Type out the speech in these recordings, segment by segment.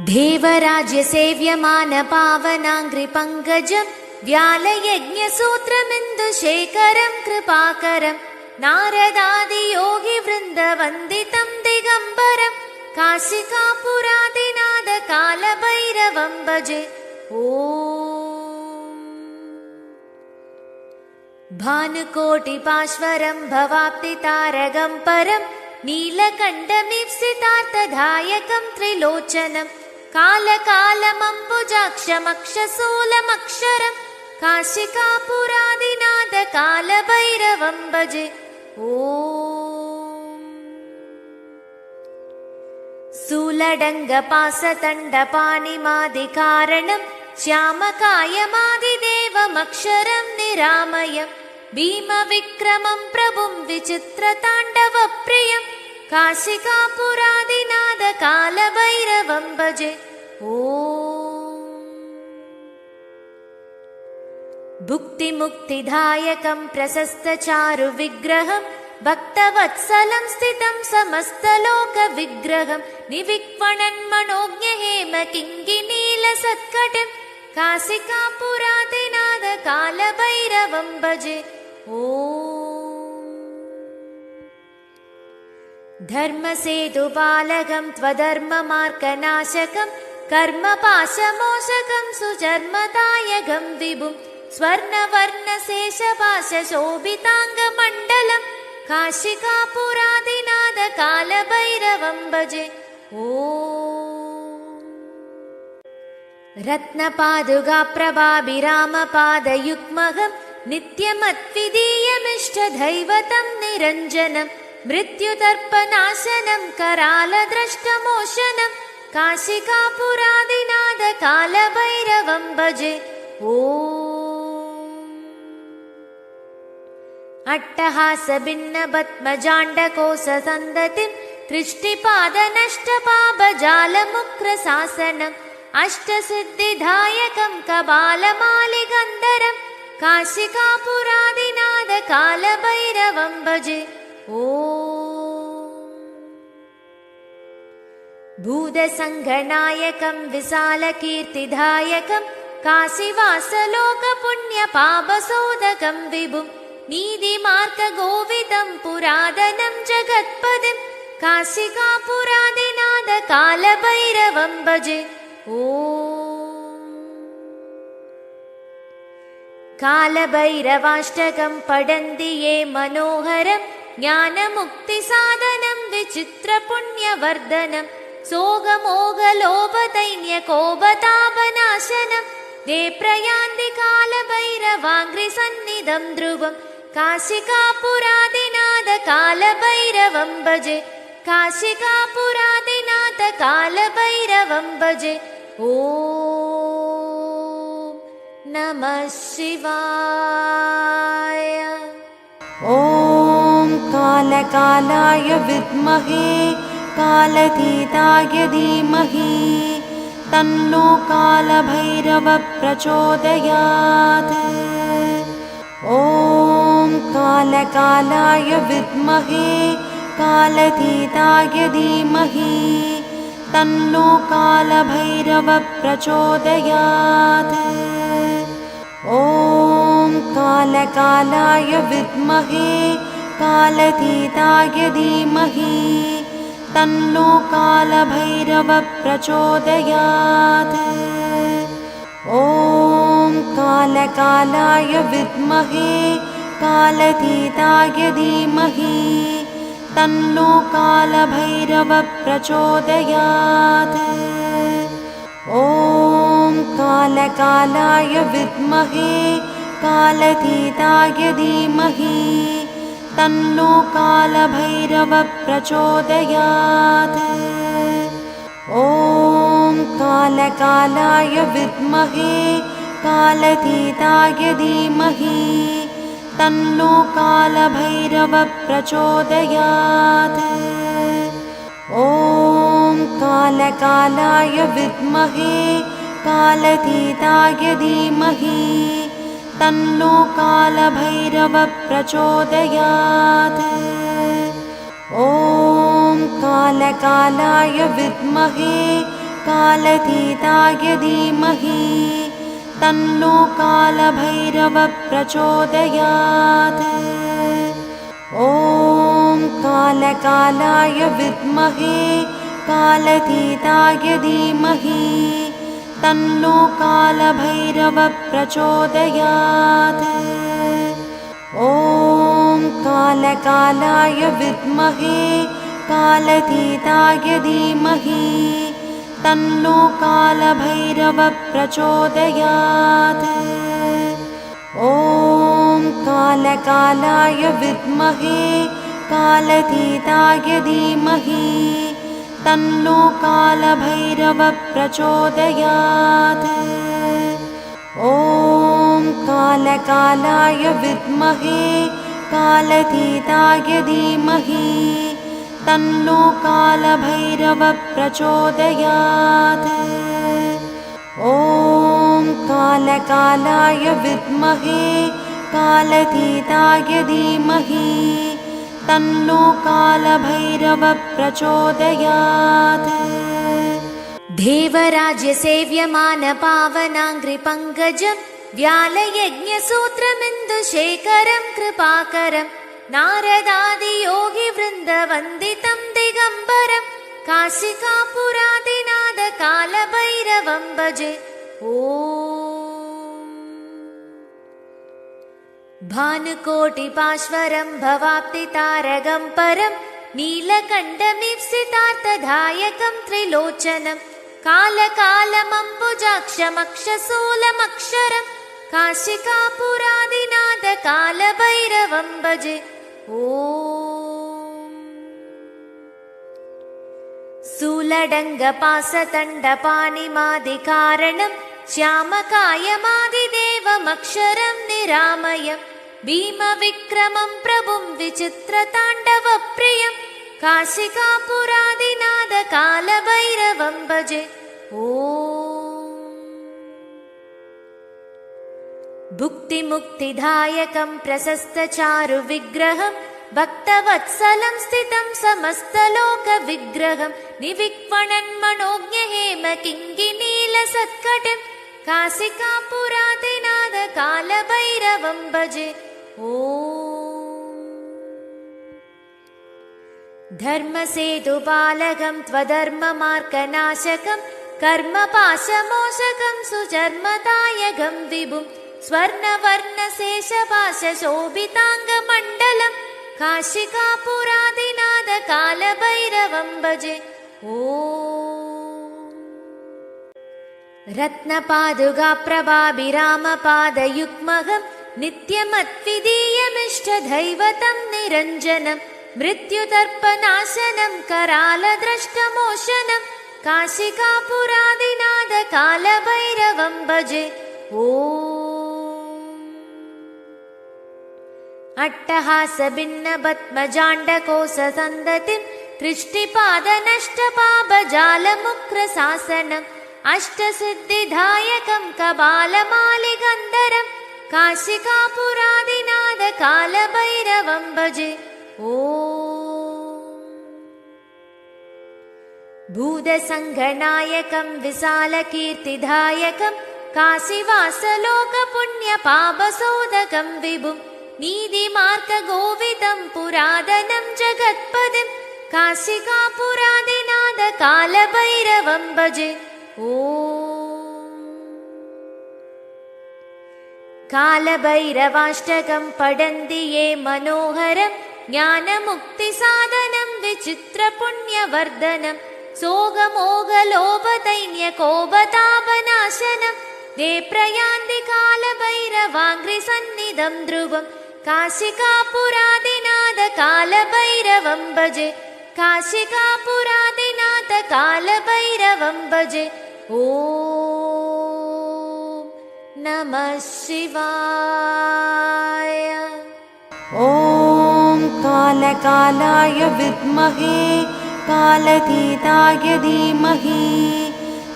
देवराज्यसेव्यमान पावनाङ्घ्रिपङ्कजं व्यालयज्ञसूत्रमिन्दुशेखरं कृपाकरं नारदादियोगिवृन्दवन्दितं दिगम्बरं काशिकापुरादिनाथकालभैरवं भजे। ॐ भानुकोटिपाश्वरं भवाप्तितारकं परं नीलकण्ठमीप्सितार्थदायकं त्रिलोचनं कालकालमम्बुजाक्षमक्षशूलमक्षरं काशिकापुरादिनाथकालभैरवं भजे। ॐ शूलडङ्गपासतण्डपाणिमादिकारणं श्यामकायमादिदेवमक्षरं निरामयं भीमविक्रमं प्रभुं विचित्रताण्डवप्रियं काशिकापुरादिनाथकालभैरवं भजे। ॐ भुक्तिमुक्तिदायकं प्रशस्तचारुविग्रहं भक्तवत्सलं स्थितं समस्तलोकविग्रहं निविक्वणन्मनोज्ञहेमकिङ्गिनीलसत्कटं काशिकापुरादिनाथकालभैरवं भजे। ॐ धर्मसेतुपालकं त्वधर्ममार्गनाशकं कर्मपाशमोचकं सुचर्मदायकं विभुं स्वर्णवर्णशेषपाशशोभिताङ्गमण्डलं काशिकापुरादिनाथकालभैरवं भजे। ॐ रत्नपादुकाप्रभाभिरामपादयुग्महं नित्यमद्वितीयमिष्टदैवतं निरञ्जनं मृत्युदर्पनाशनं करालद्रष्टमोचनं काशिकापुरादिनाथकालभैरवं भजे। ॐ अट्टहासभिन्नपद्मजाण्डकोशसन्दतिं कृष्टिपादनष्टपापजालमुक्रशासनम् अष्टसिद्धिदायकं कपालमालिगन्धरं काशिकापुरादिनाथकालभैरवं भजे। ॐ भूतसङ्घनायकं विशालकीर्तिदायकं काशीवासलोकपुण्यपापशोधकं विभुं नीतिमार्गगोविदं पुरातनं जगत्पदिं काशिकापुरादिनाथकालभैरवं भजे। ॐ कालभैरवाष्टकं पठन्ति ये मनोहरं ज्ञानमुक्तिसाधनं विचित्रपुण्यवर्धनं सोगमोगलोभदैन्यकोपतापनाशनं ते प्रयान्ति कालभैरवाङ्घ्रिसन्निधं ध्रुवं काशिकापुरादिनाथकालभैरवं भजे। काशिकापुरादिनाथकालभैरवं भजे। ॐ नमः शिवाय। ॐ कालकालाय विद्महे कालतीताय धीमहि तन्नो कालभैरवः प्रचोदयात्। ॐ कालकालाय विद्महे कालतीताय धीमहि तन्नो कालभैरवः प्रचोदयात्। ॐ कालकालाय विद्महे कालतीताय धीमहि तन्नो कालभैरवः प्रचोदयात्। ॐ कालकालाय विद्महे कालतीताय धीमहि तन्नो कालभैरवः प्रचोदयात्। ॐ कालकालाय विद्महे कालतीताय धीमहि तन्नो कालभैरवः प्रचोदयात्। ॐ कालकालाय विद्महे कालतीताय धीमहि तन्नो कालभैरवः प्रचोदयात्। ॐ कालकालाय विद्महे कालतीताय धीमहि तन्नो कालभैरवः प्रचोदयात्। ॐ कालकालाय विद्महे कालतीताय धीमहि तन्नो कालभैरवः प्रचोदयात्। ॐ कालकालाय विद्महे कालतीताय धीमहि तन्नो कालभैरवः प्रचोदयात्। ॐ कालकालाय विद्महे कालतीताय धीमहि तन्नो कालभैरवः प्रचोदयात्। ॐ कालकालाय विद्महे कालतीताय धीमहि तन्नो कालभैरवः प्रचोदयात्। ॐ कालकालाय विद्महे कालतीताय धीमहि तन्नो कालभैरवः प्रचोदयात्। ॐ कालकालाय विद्महे कालतीताय धीमहि तन्नो कालभैरवः प्रचोदयात्। देवराज्यसेव्यमान पावनाङ्घ्रिपङ्कजं व्यालयज्ञसूत्रमिन्दुशेखरं कृपाकरं नारदादियोगिवृन्दवन्दितं दिगम्बरं काशिकापुरादिनाथकालभैरवं भजे। ॐ भानुकोटिपाश्वरं भवाप्तितारकं परं नीलकण्ठमीप्सितार्थदायकं त्रिलोचनं कालकालमम्बुजाक्षमक्षशूलमक्षरं काशिकापुरादिनाथकालभैरवं भजे। ॐ शूलडङ्गपासदण्डपाणिमादिकारणं श्यामकायमादिदेवमक्षरं निरामयं भीमविक्रमं प्रभुं विचित्रताण्डवप्रियं काशिकापुरादिनाथकालभैरवं भजे। ॐ भुक्तिमुक्तिदायकं प्रशस्तचारुविग्रहं भक्तवत्सलं स्थितं समस्तलोकविग्रहं निविक्वणन्मनोज्ञहेमकिङ्गिनीलसत्कटं काशिकापुरादिनाथकालभैरवं भजे। ॐ धर्मसेतुपालकं त्वधर्ममार्गनाशकं कर्मपाशमोचकं सुचर्मदायकं विभुं स्वर्णवर्णशेषपाशशोभिताङ्गमण्डलं काशिकापुरादिनाथकालभैरवं भजे। ॐ रत्नपादुकाप्रभाभिरामपादयुग्महं नित्यमद्वितीयमिष्टदैवतं निरञ्जनं मृत्युदर्पनाशनं करालद्रष्टमोचनं काशिकापुरादिनाथकालभैरवं भजे। ॐ अट्टहासभिन्नपद्मजाण्डकोशसन्दतिं कृष्टिपादनष्टपापजालमुक्रशासनम् अष्टसिद्धिदायकं कपालमालिगन्धरं काशिकापुरादिनाथकालभैरवं भजे। ॐ भूतसङ्घनायकं विशालकीर्तिदायकं काशीवासलोकपुण्यपापशोधकं विभुं नीतिमार्गगोविदं पुरातनं जगत्पदिं काशिकापुरादिनाथकालभैरवं भजे। ॐ कालभैरवाष्टकं पठन्ति ये मनोहरं ज्ञानमुक्तिसाधनं विचित्रपुण्यवर्धनं सोगमोगलोभदैन्यकोपतापनाशनं ते प्रयान्ति कालभैरवाङ्घ्रिसन्निधं ध्रुवं काशिकापुरादिनाथकालभैरवं भजे। काशिकापुरादिनाथकालभैरवं भजे। ॐ नमः शिवाय। ॐ कालकालाय विद्महे कालतीताय धीमहि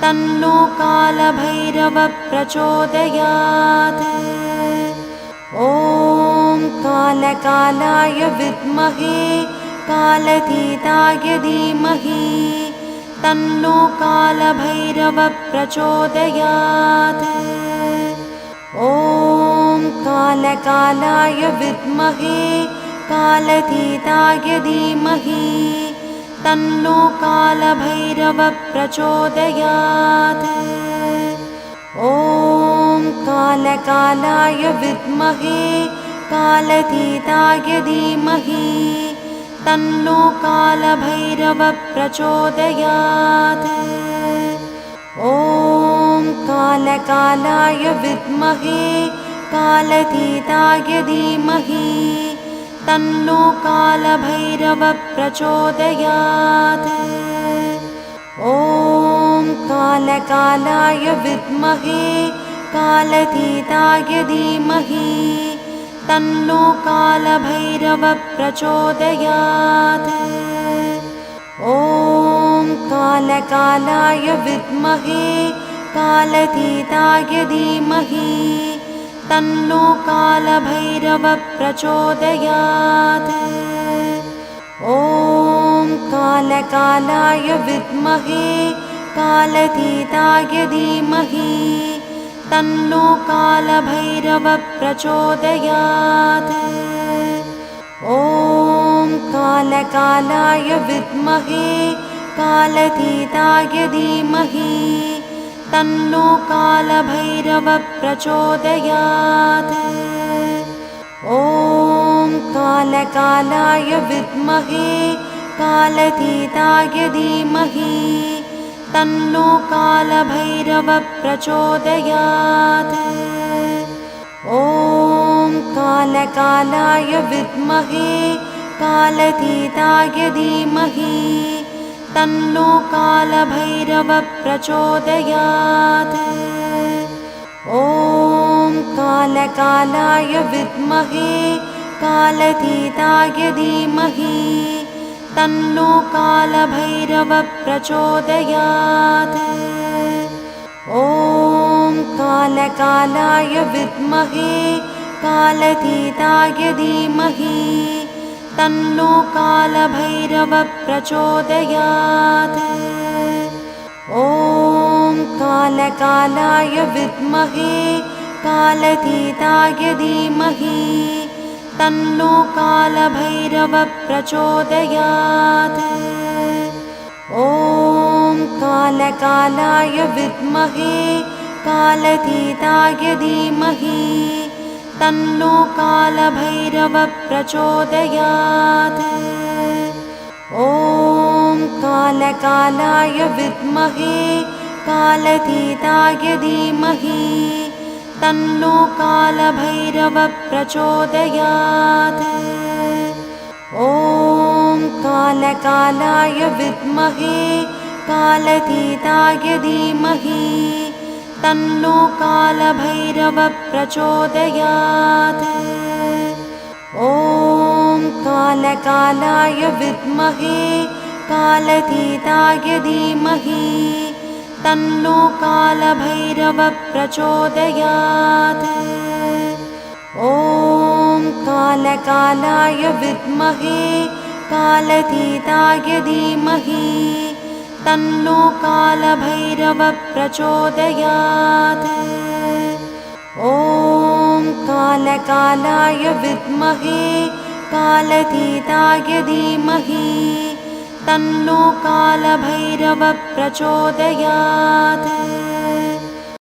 तन्नो कालभैरवः प्रचोदयात्। ॐ कालकालाय विद्महे कालतीताय धीमहि तन्नो कालभैरवः प्रचोदयात्। ॐ कालकालाय विद्महे कालतीताय धीमहि तन्नो कालभैरवः प्रचोदयात्। ॐ कालकालाय विद्महे कालतीताय धीमहि तन्नो कालभैरवः प्रचोदयात्। ॐ कालकालाय विद्महे कालतीताय धीमहि तन्नो कालभैरवः प्रचोदयात्। ॐ कालकालाय विद्महे कालतीताय धीमहि तन्नो कालभैरवः प्रचोदयात्। ॐ कालकालाय विद्महे कालतीताय धीमहि तन्नो कालभैरवः प्रचोदयात्। ॐ कालकालाय विद्महे कालतीताय धीमहि तन्नो कालभैरवः प्रचोदयात्। ॐ कालकालाय विद्महे कालतीताय धीमहि तन्नो कालभैरवः प्रचोदयात्। ॐ कालकालाय विद्महे कालतीताय धीमहि तन्नो कालभैरवः प्रचोदयात्। ॐ कालकालाय विद्महे कालतीताय धीमहि तन्नो कालभैरवः प्रचोदयात्। ॐ कालकालाय विद्महे कालतीताय धीमहि तन्नो कालभैरवः प्रचोदयात्। ॐ कालकालाय विद्महे कालतीताय धीमहि तन्नो कालभैरवः प्रचोदयात्। ॐ कालकालाय विद्महे कालतीताय धीमहि तन्नो कालभैरवः प्रचोदयात्। ॐ कालकालाय विद्महे कालतीताय धीमहि तन्नो कालभैरवः प्रचोदयात्। ॐ कालकालाय विद्महे कालतीताय धीमहि तन्नो कालभैरवः प्रचोदयात्। ॐ कालकालाय विद्महे कालतीताय धीमहि तन्नो कालभैरवः प्रचोदयात्। ॐ कालकालाय विद्महे कालतीताय धीमहि तन्नो कालभैरवः प्रचोदयात्। ॐ कालकालाय विद्महे कालतीताय धीमहि तन्नो कालभैरवः प्रचोदयात्। ॐ कालकालाय विद्महे कालतीताय धीमहि तन्नो कालभैरवः प्रचोदयात्।